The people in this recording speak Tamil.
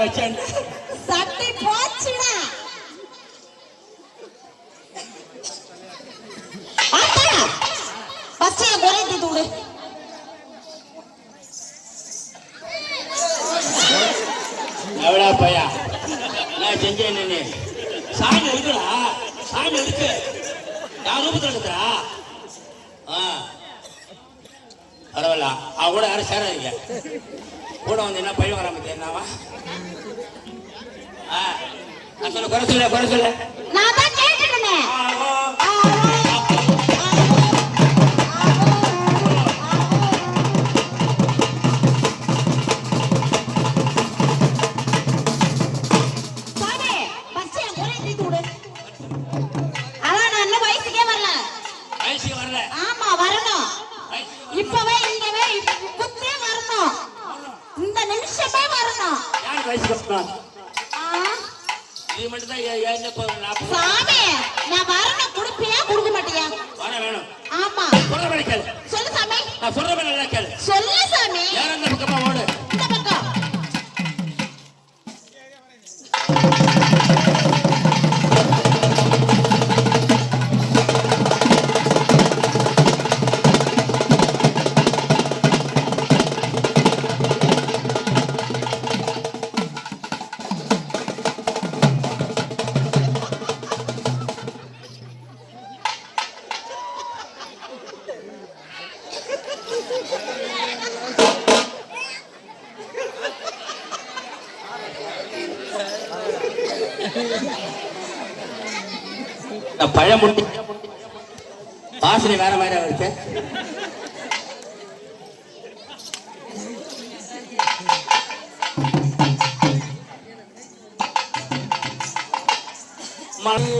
வச்சேன் சட்டி போச்சுடா. பச்சைய குறைத்து தூடு. எவ்வளோ பையா நான் செஞ்சேன். நீ சாமி எடுக்கடா, சாமி எடுக்கு. நான் ரூபத்தில் எடுக்கிறா. பரவாயில்ல, அவ கூட யாரும் சேராதீங்க. கூட வந்து என்ன பையன் வராம என்னவா? நான் சொல்ல குறை சொல்ல குறை சொல்ல. நான் தான் கேட்டுட்டேன். இப்பவே இங்கவே குத்தே வரணும். இந்த நிமிஷமே வரணும். யார் வயசு கஷ்டம்? இது மட்டும் தான் சாமி, நான் வரணும். குடுப்பியா குடுக்க மாட்டியா? வர வேணும். ஆமா, சொல்ற மாதிரி கேளு. சொல்லு சாமி. நான் சொல்ற மாதிரி நல்லா கேளு. சொல்லு சாமி. யார் அந்த பக்கமா ஓடு. இந்த பக்கம். பழம் முட்டி வாசனை வேற மாதிரி இருக்கு. மழை